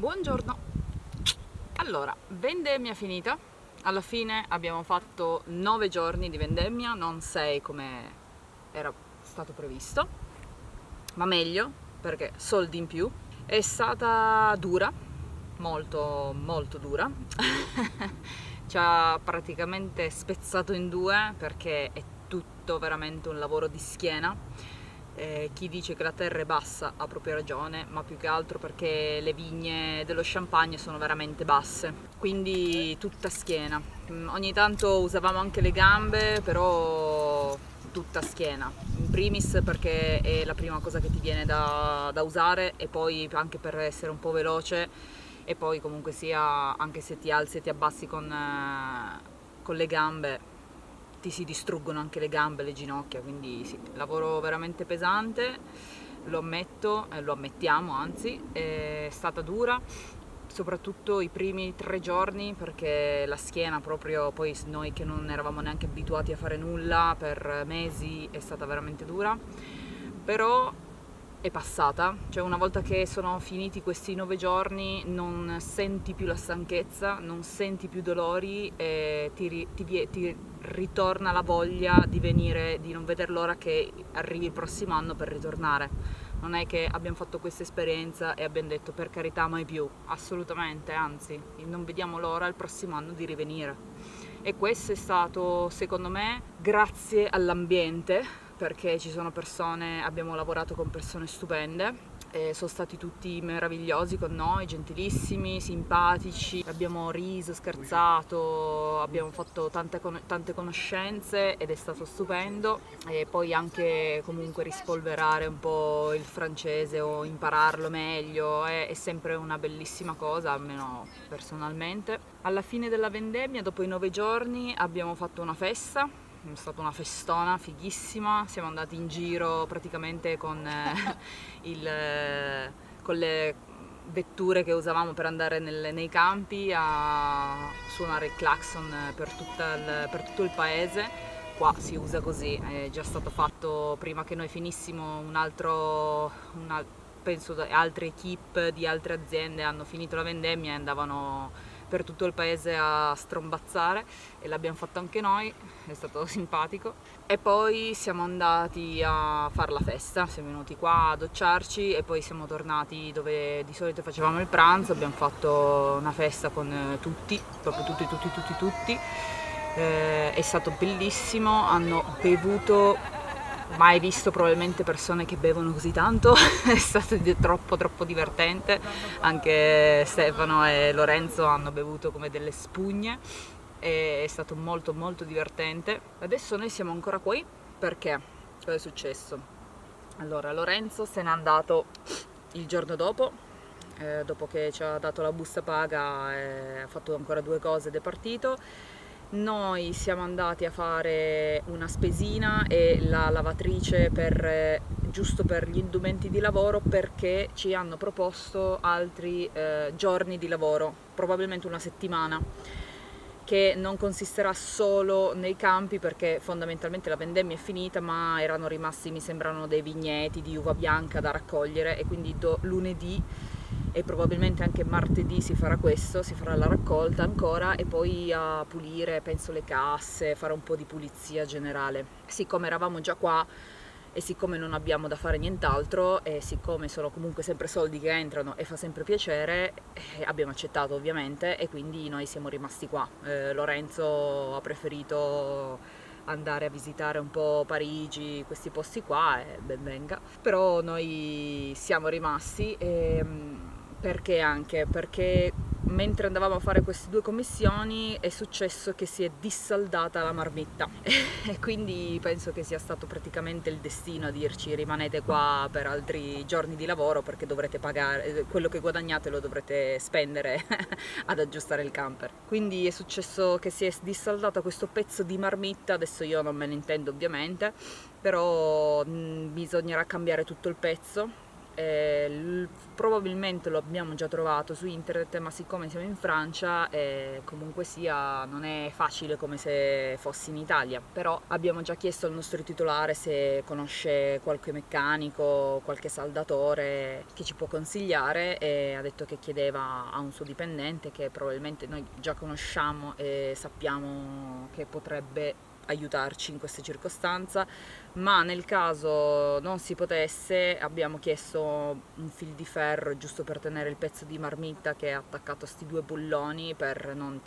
Buongiorno. Allora, vendemmia finita. Alla fine abbiamo fatto 9 giorni di vendemmia, non 6 come era stato previsto, ma meglio perché soldi in più. È stata dura, molto molto dura. Ci ha praticamente spezzato in due perché è tutto veramente un lavoro di schiena. Chi dice che la terra è bassa ha proprio ragione, ma più che altro perché le vigne dello Champagne sono veramente basse, quindi tutta schiena. Ogni tanto usavamo anche le gambe, però tutta schiena. In primis perché è la prima cosa che ti viene da usare, e poi anche per essere un po' veloce, e poi comunque sia, anche se ti alzi e ti abbassi con le gambe, ti si distruggono anche le gambe, le ginocchia, quindi sì, lavoro veramente pesante, lo ammetto, lo ammettiamo anzi, è stata dura, soprattutto i primi 3 giorni, perché la schiena proprio, poi noi che non eravamo neanche abituati a fare nulla per mesi, è stata veramente dura, però è passata, cioè una volta che sono finiti questi 9 giorni non senti più la stanchezza, non senti più dolori e ti ritorna la voglia di venire, di non veder l'ora che arrivi il prossimo anno per ritornare. Non è che abbiamo fatto questa esperienza e abbiamo detto per carità mai più, assolutamente, anzi, non vediamo l'ora il prossimo anno di rivenire. E questo è stato, secondo me, grazie all'ambiente, perché ci sono persone, abbiamo lavorato con persone stupende, e sono stati tutti meravigliosi con noi, gentilissimi, simpatici, abbiamo riso, scherzato, abbiamo fatto tante conoscenze ed è stato stupendo. E poi anche comunque rispolverare un po' il francese o impararlo meglio è sempre una bellissima cosa, almeno personalmente. Alla fine della vendemmia, dopo i 9 giorni, abbiamo fatto una festa. È stata una festona fighissima, siamo andati in giro praticamente con le vetture che usavamo per andare nei campi a suonare il clacson per tutto il paese. Qua si usa così, è già stato fatto prima che noi finissimo penso altre equip di altre aziende hanno finito la vendemmia e andavano per tutto il paese a strombazzare, e l'abbiamo fatto anche noi, è stato simpatico. E poi siamo andati a fare la festa, siamo venuti qua a docciarci e poi siamo tornati dove di solito facevamo il pranzo, abbiamo fatto una festa con tutti, proprio tutti. È stato bellissimo, hanno bevuto, mai visto probabilmente persone che bevono così tanto, è stato troppo divertente, anche Stefano e Lorenzo hanno bevuto come delle spugne, e è stato molto molto divertente. Adesso noi siamo ancora qui perché cosa è successo? Allora, Lorenzo se n'è andato il giorno dopo che ci ha dato la busta paga, ha fatto ancora 2 cose ed è partito. Noi siamo andati a fare una spesina e la lavatrice giusto per gli indumenti di lavoro, perché ci hanno proposto altri giorni di lavoro, probabilmente una settimana, che non consisterà solo nei campi, perché fondamentalmente la vendemmia è finita, ma erano rimasti, mi sembrano, dei vigneti di uva bianca da raccogliere, e quindi lunedì e probabilmente anche martedì si farà questo, si farà la raccolta ancora, e poi a pulire, penso, le casse, fare un po' di pulizia generale. Siccome eravamo già qua e siccome non abbiamo da fare nient'altro, e siccome sono comunque sempre soldi che entrano e fa sempre piacere, abbiamo accettato ovviamente, e quindi noi siamo rimasti qua. Lorenzo ha preferito andare a visitare un po' Parigi, questi posti qua, e ben venga. Però noi siamo rimasti, perché anche? Perché mentre andavamo a fare queste 2 commissioni è successo che si è dissaldata la marmitta e quindi penso che sia stato praticamente il destino a dirci: rimanete qua per altri giorni di lavoro, perché dovrete pagare, quello che guadagnate lo dovrete spendere ad aggiustare il camper. Quindi è successo che si è dissaldata questo pezzo di marmitta. Adesso io non me ne intendo ovviamente, però bisognerà cambiare tutto il pezzo, probabilmente lo abbiamo già trovato su internet, ma siccome siamo in Francia comunque sia non è facile come se fossi in Italia. Però abbiamo già chiesto al nostro titolare se conosce qualche meccanico, qualche saldatore che ci può consigliare, e ha detto che chiedeva a un suo dipendente che probabilmente noi già conosciamo e sappiamo che potrebbe aiutarci in questa circostanza, ma nel caso non si potesse abbiamo chiesto un fil di ferro giusto per tenere il pezzo di marmitta che è attaccato a sti due bulloni, per non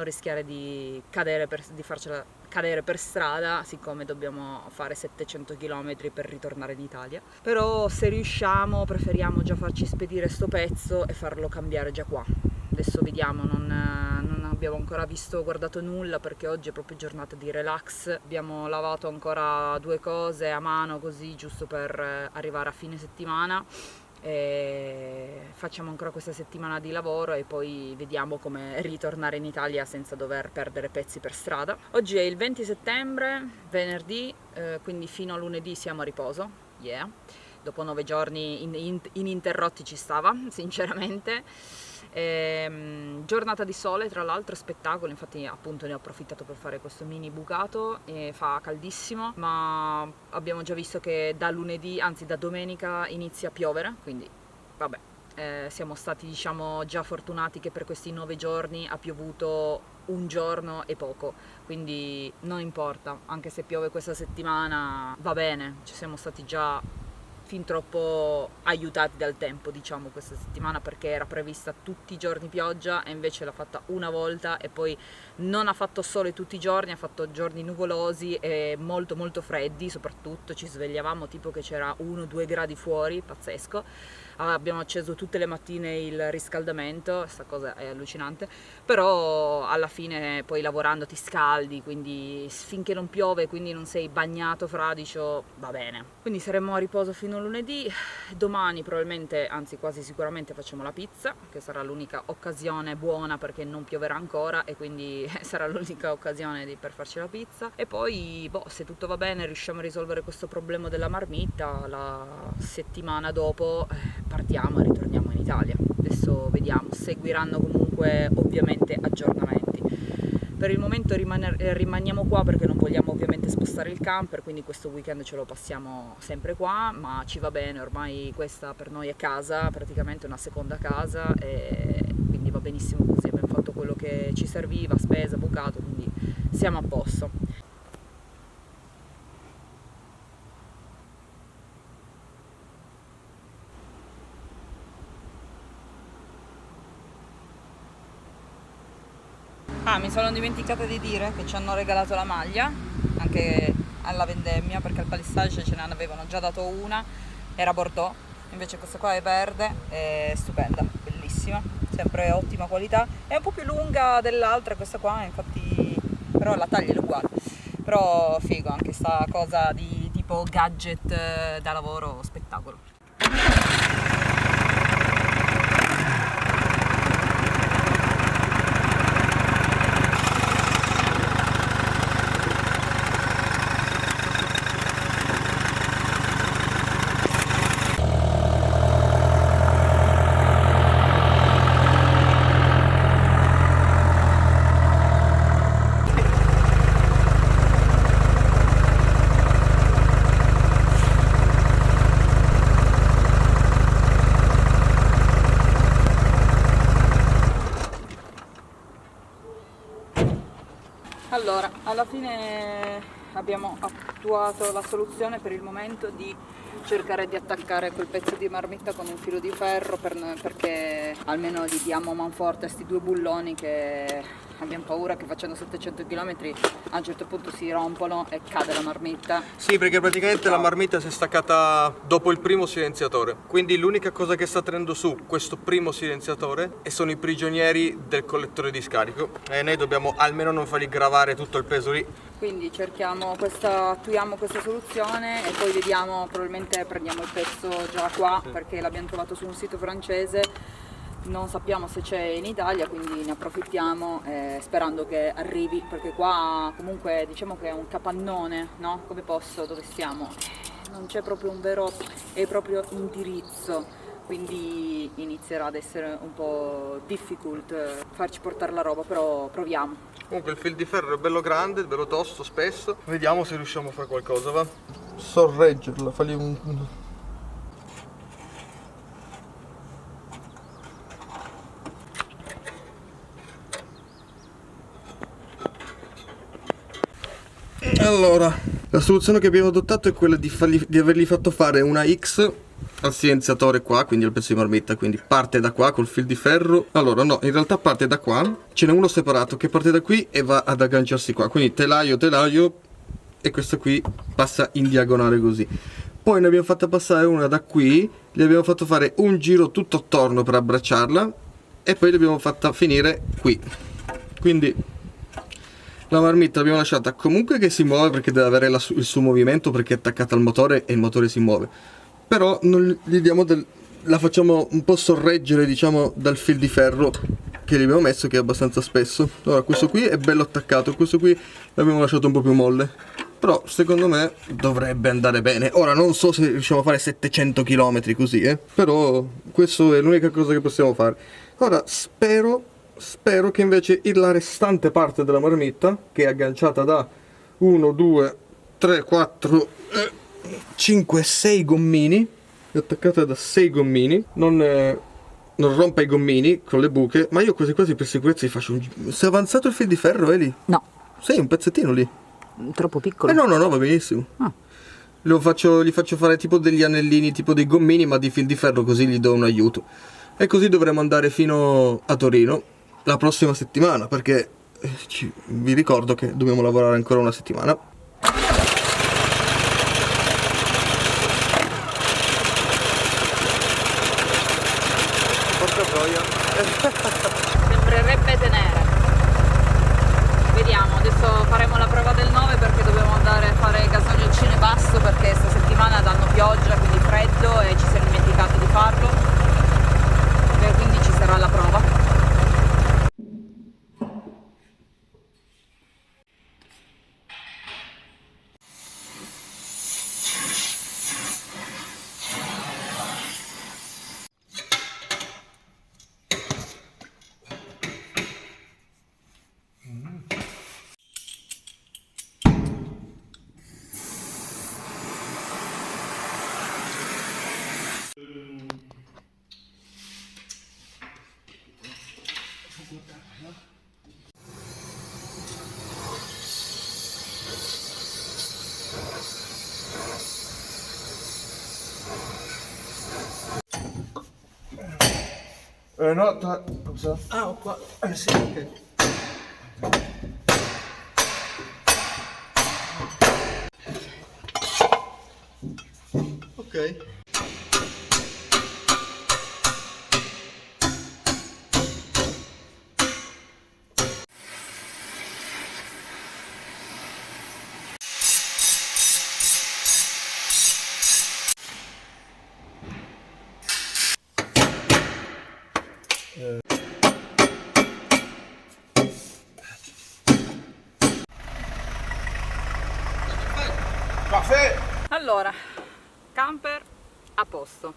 rischiare di farcela cadere per strada, siccome dobbiamo fare 700 km per ritornare in Italia. Però se riusciamo preferiamo già farci spedire sto pezzo e farlo cambiare già qua. Adesso vediamo, non abbiamo ancora guardato nulla, perché oggi è proprio giornata di relax. Abbiamo lavato ancora 2 cose a mano così, giusto per arrivare a fine settimana. E facciamo ancora questa settimana di lavoro e poi vediamo come ritornare in Italia senza dover perdere pezzi per strada. Oggi è il 20 settembre, venerdì, quindi fino a lunedì siamo a riposo. Yeah. Dopo 9 giorni ininterrotti ci stava, sinceramente. Giornata di sole, tra l'altro, spettacolo, infatti appunto ne ho approfittato per fare questo mini bucato, e fa caldissimo, ma abbiamo già visto che da lunedì, anzi da domenica, inizia a piovere, quindi vabbè, siamo stati diciamo già fortunati che per questi 9 giorni ha piovuto un giorno e poco, quindi non importa, anche se piove questa settimana va bene, ci siamo stati già fin troppo aiutati dal tempo, diciamo, questa settimana, perché era prevista tutti i giorni pioggia e invece l'ha fatta una volta, e poi non ha fatto sole tutti i giorni, ha fatto giorni nuvolosi e molto molto freddi, soprattutto ci svegliavamo tipo che c'era 1-2 gradi fuori, pazzesco. Abbiamo acceso tutte le mattine il riscaldamento, questa cosa è allucinante, però alla fine poi lavorando ti scaldi, quindi finché non piove, quindi non sei bagnato fradicio, va bene. Quindi saremo a riposo fino a lunedì. Domani probabilmente, anzi quasi sicuramente, facciamo la pizza, che sarà l'unica occasione buona perché non pioverà ancora, e quindi sarà l'unica occasione per farci la pizza. E poi se tutto va bene riusciamo a risolvere questo problema della marmitta, la settimana dopo partiamo e ritorniamo in Italia. Adesso vediamo, seguiranno comunque ovviamente aggiornamenti. Per il momento rimaniamo qua perché non vogliamo ovviamente spostare il camper, quindi questo weekend ce lo passiamo sempre qua, ma ci va bene, ormai questa per noi è casa, praticamente una seconda casa, e quindi va benissimo così. Abbiamo fatto quello che ci serviva, spesa, bucato, quindi siamo a posto. Mi sono dimenticata di dire che ci hanno regalato la maglia anche alla vendemmia, perché al palissage ce ne avevano già dato una, era bordeaux, invece questa qua è verde, è stupenda, bellissima, sempre ottima qualità, è un po' più lunga dell'altra questa qua, infatti, però la taglia è uguale, però figo anche sta cosa di tipo gadget da lavoro, spettacolo. Allora, alla fine abbiamo attuato la soluzione per il momento di cercare di attaccare quel pezzo di marmitta con un filo di ferro, perché almeno gli diamo manforte a sti 2 bulloni che abbiamo paura che facendo 700 km a un certo punto si rompono e cade la marmitta. Sì, perché praticamente la marmitta si è staccata dopo il primo silenziatore, quindi l'unica cosa che sta tenendo su questo primo silenziatore e sono i prigionieri del collettore di scarico, e noi dobbiamo almeno non fargli gravare tutto il peso lì. Quindi attuiamo questa soluzione e poi vediamo, probabilmente prendiamo il pezzo già qua, sì, perché l'abbiamo trovato su un sito francese, non sappiamo se c'è in Italia, quindi ne approfittiamo sperando che arrivi, perché qua comunque diciamo che è un capannone, no? Come posto dove stiamo non c'è proprio un vero e proprio indirizzo, quindi inizierà ad essere un po' difficult farci portare la roba, però proviamo. Comunque il fil di ferro è bello grande, bello tosto, spesso. Vediamo se riusciamo a fare qualcosa, va? Sorreggerla, fagli un... Allora, la soluzione che abbiamo adottato è quella di avergli fatto fare una X al silenziatore qua, quindi al pezzo di marmitta, quindi parte da qua col fil di ferro. Allora no, in realtà parte da qua, ce n'è uno separato che parte da qui e va ad agganciarsi qua, quindi telaio, e questa qui passa in diagonale così. Poi ne abbiamo fatta passare una da qui, gli abbiamo fatto fare un giro tutto attorno per abbracciarla e poi l'abbiamo fatta finire qui. Quindi la marmitta l'abbiamo lasciata comunque che si muove perché deve avere il suo movimento perché è attaccata al motore e il motore si muove. Però non gli diamo la facciamo un po' sorreggere, diciamo, dal fil di ferro che gli abbiamo messo, che è abbastanza spesso. Allora, questo qui è bello attaccato, questo qui l'abbiamo lasciato un po' più molle. Però secondo me dovrebbe andare bene. Ora non so se riusciamo a fare 700 km così, però questa è l'unica cosa che possiamo fare. Ora spero che invece la restante parte della marmitta, che è agganciata da 1, 2, 3, 4, 5, 6 gommini, è attaccata da 6 gommini, non rompa i gommini con le buche, ma io quasi quasi per sicurezza gli faccio un... Sei avanzato il fil di ferro, Eli? No. Sei un pezzettino lì. Troppo piccolo? No, va benissimo. Ah. Gli faccio fare tipo degli anellini, tipo dei gommini, ma di fil di ferro, così gli do un aiuto. E così dovremo andare fino a Torino la prossima settimana, perché vi ricordo che dobbiamo lavorare ancora una settimana. Porca troia. Sembrerebbe tenere. Vediamo, adesso faremo la prova del 9 perché dobbiamo andare a fare gasolio basso perché sta settimana danno pioggia, quindi freddo e ci siamo dimenticati di farlo e quindi ci sarà la prova. No, cosa? Ah, ho qua. Sì, ok. Ok. Caffè! Allora, camper a posto.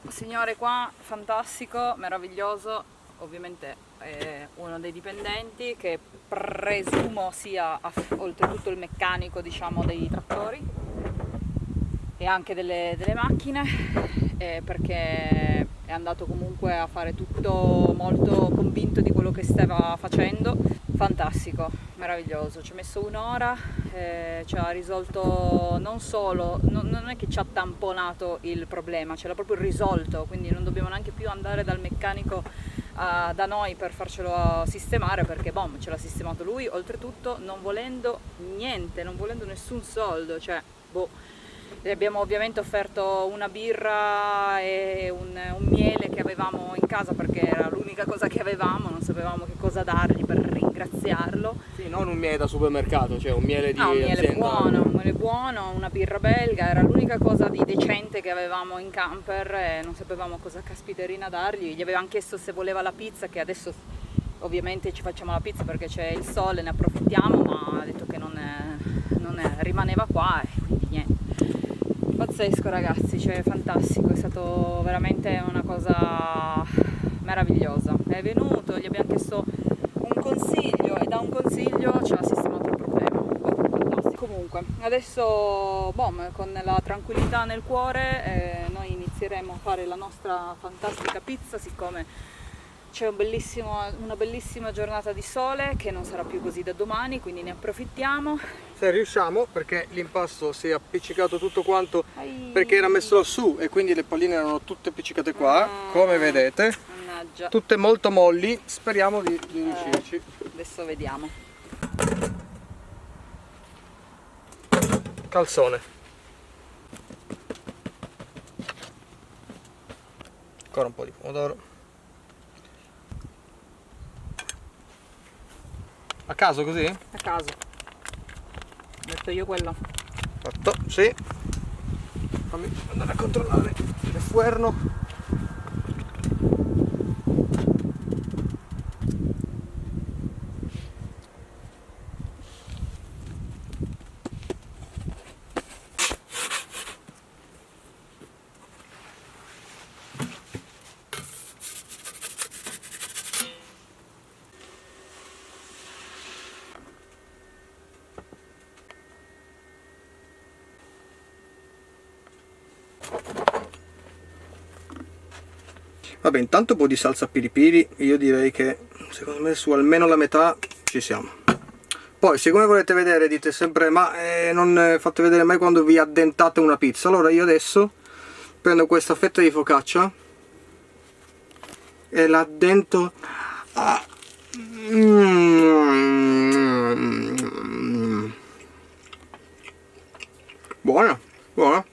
Signore qua, fantastico, meraviglioso, ovviamente è uno dei dipendenti che presumo sia oltretutto il meccanico, diciamo, dei trattori e anche delle macchine, perché è andato comunque a fare tutto molto convinto di quello che stava facendo. Fantastico, meraviglioso, ci ha messo un'ora, ci ha risolto non solo, non è che ci ha tamponato il problema, ce l'ha proprio risolto, quindi non dobbiamo neanche più andare dal meccanico da noi per farcelo sistemare, perché boom, ce l'ha sistemato lui, oltretutto non volendo niente, non volendo nessun soldo, cioè boh. Le abbiamo ovviamente offerto una birra e un miele che avevamo in casa perché era l'unica cosa che avevamo, non sapevamo che cosa dargli per ringraziarlo. Sì, non un miele da supermercato, cioè un miele di un miele azienda. un miele buono, una birra belga, era l'unica cosa di decente che avevamo in camper e non sapevamo cosa caspiterina dargli. Gli avevamo chiesto se voleva la pizza, che adesso ovviamente ci facciamo la pizza perché c'è il sole, ne approfittiamo, ma ha detto che non rimaneva qua e quindi niente. Pazzesco ragazzi, cioè fantastico, è stato veramente una cosa meravigliosa. È venuto, gli abbiamo chiesto un consiglio e da un consiglio ci ha sistemato il problema. Fantastico. Comunque, adesso con la tranquillità nel cuore noi inizieremo a fare la nostra fantastica pizza, siccome c'è una bellissima giornata di sole che non sarà più così da domani, quindi ne approfittiamo. Se riusciamo, perché l'impasto si è appiccicato tutto quanto perché era messo lassù e quindi le palline erano tutte appiccicate qua, come vedete. Mannaggia. Tutte molto molli, speriamo di riuscirci. Adesso vediamo. Calzone. Ancora un po' di pomodoro. A caso così? A caso. Ho detto io quello. Fatto, sì. Fammi andare a controllare il fuerno. Vabbè, intanto un po' di salsa piripiri, io direi che secondo me su almeno la metà ci siamo. Poi, siccome volete vedere, dite sempre ma non fate vedere mai quando vi addentate una pizza, allora io adesso prendo questa fetta di focaccia e la addento buona, buona.